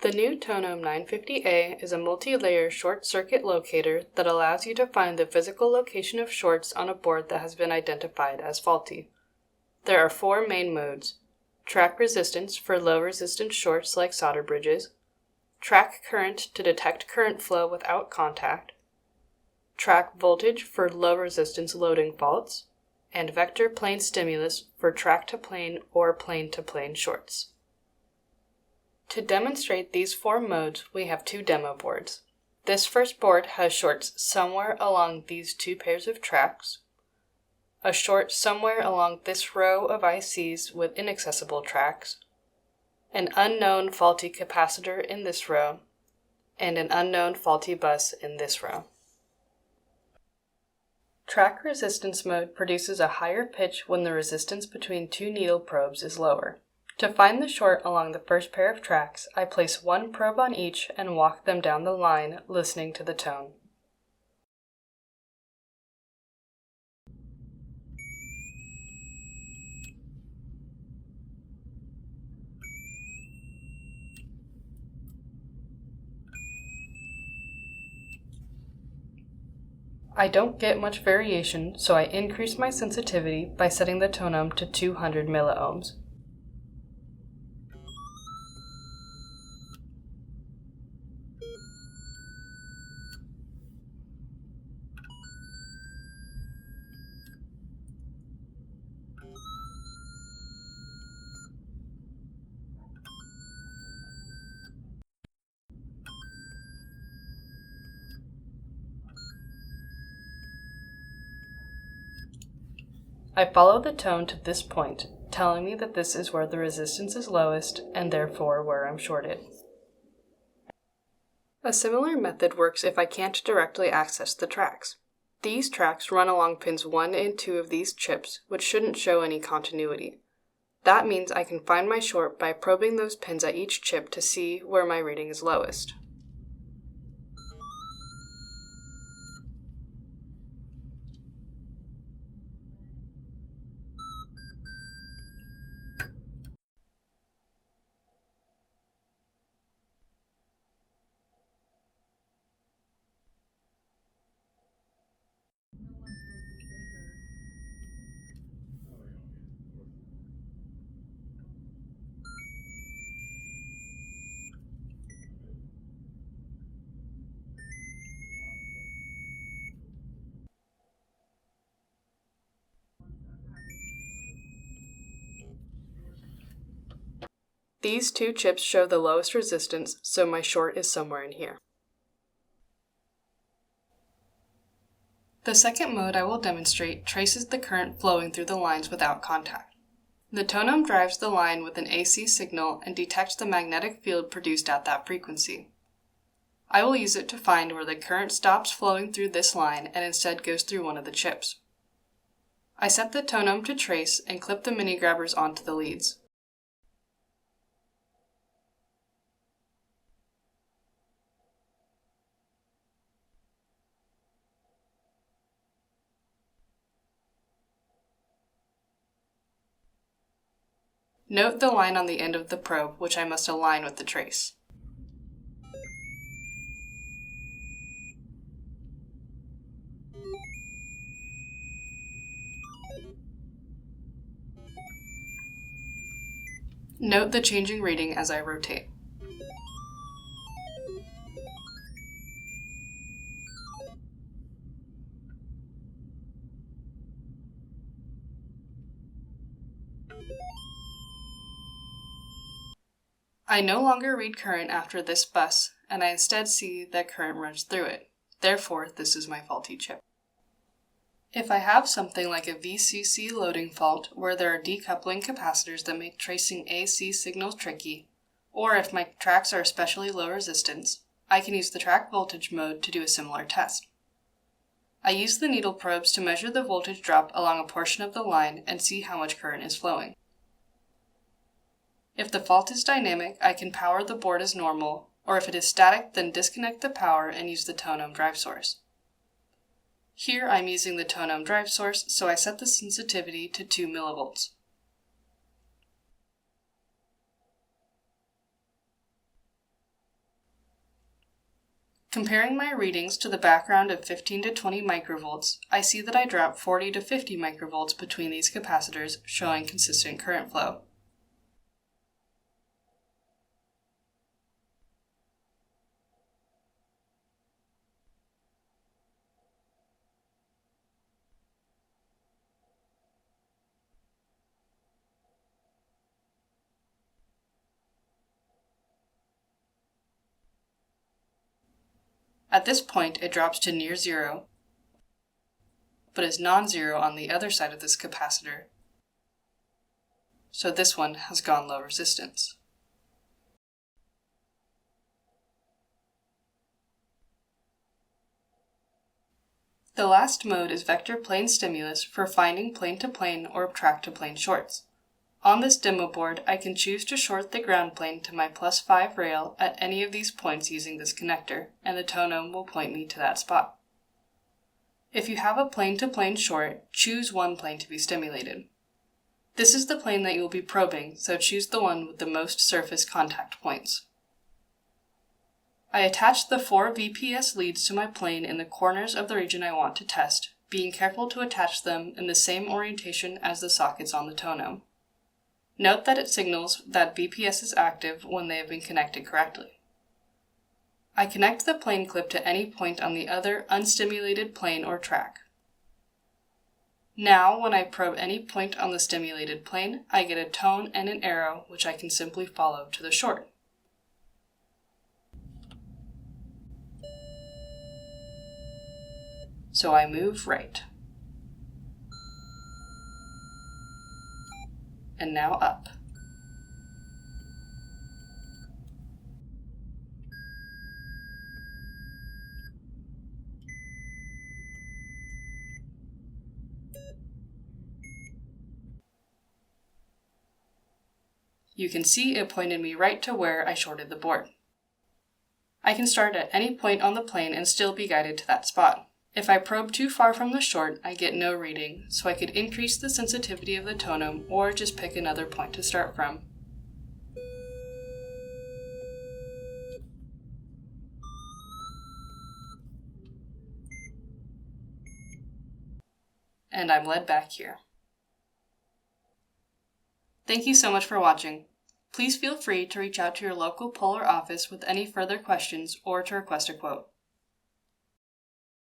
The new Toneohm950A is a multi-layer short-circuit locator that allows you to find the physical location of shorts on a board that has been identified as faulty. There are 4 main modes: track resistance for low-resistance shorts like solder bridges, track current to detect current flow without contact, track voltage for low-resistance loading faults, and vector plane stimulus for track-to-plane or plane-to-plane shorts. To demonstrate these 4 modes, we have 2 demo boards. This first board has shorts somewhere along these 2 pairs of tracks, a short somewhere along this row of ICs with inaccessible tracks, an unknown faulty capacitor in this row, and an unknown faulty bus in this row. Track resistance mode produces a higher pitch when the resistance between 2 needle probes is lower. To find the short along the first pair of tracks, I place 1 probe on each and walk them down the line, listening to the tone. I don't get much variation, so I increase my sensitivity by setting the toneohm to 200 milliohms. I follow the tone to this point, telling me that this is where the resistance is lowest and therefore where I'm shorted. A similar method works if I can't directly access the tracks. These tracks run along pins 1 and 2 of these chips, which shouldn't show any continuity. That means I can find my short by probing those pins at each chip to see where my reading is lowest. These 2 chips show the lowest resistance, so my short is somewhere in here. The second mode I will demonstrate traces the current flowing through the lines without contact. The toneohm drives the line with an AC signal and detects the magnetic field produced at that frequency. I will use it to find where the current stops flowing through this line and instead goes through one of the chips. I set the toneohm to trace and clip the mini grabbers onto the leads. Note the line on the end of the probe, which I must align with the trace. Note the changing reading as I rotate. I no longer read current after this bus, and I instead see that current runs through it. Therefore, this is my faulty chip. If I have something like a VCC loading fault where there are decoupling capacitors that make tracing AC signals tricky, or if my tracks are especially low resistance, I can use the track voltage mode to do a similar test. I use the needle probes to measure the voltage drop along a portion of the line and see how much current is flowing. If the fault is dynamic, I can power the board as normal, or if it is static, then disconnect the power and use the Toneohm drive source. Here I'm using the Toneohm drive source, so I set the sensitivity to 2 millivolts. Comparing my readings to the background of 15 to 20 microvolts, I see that I drop 40 to 50 microvolts between these capacitors, showing consistent current flow. At this point, it drops to near zero, but is non-zero on the other side of this capacitor, so this one has gone low resistance. The last mode is vector plane stimulus for finding plane-to-plane or track-to-plane shorts. On this demo board, I can choose to short the ground plane to my +5 rail at any of these points using this connector, and the Toneohm will point me to that spot. If you have a plane-to-plane short, choose one plane to be stimulated. This is the plane that you will be probing, so choose the one with the most surface contact points. I attach the 4 VPS leads to my plane in the corners of the region I want to test, being careful to attach them in the same orientation as the sockets on the Toneohm. Note that it signals that VPS is active when they have been connected correctly. I connect the plane clip to any point on the other unstimulated plane or track. Now, when I probe any point on the stimulated plane, I get a tone and an arrow which I can simply follow to the short. So I move right. And now up. You can see it pointed me right to where I shorted the board. I can start at any point on the plane and still be guided to that spot. If I probe too far from the short, I get no reading, so I could increase the sensitivity of the Toneohm or just pick another point to start from. And I'm led back here. Thank you so much for watching. Please feel free to reach out to your local Polar office with any further questions or to request a quote.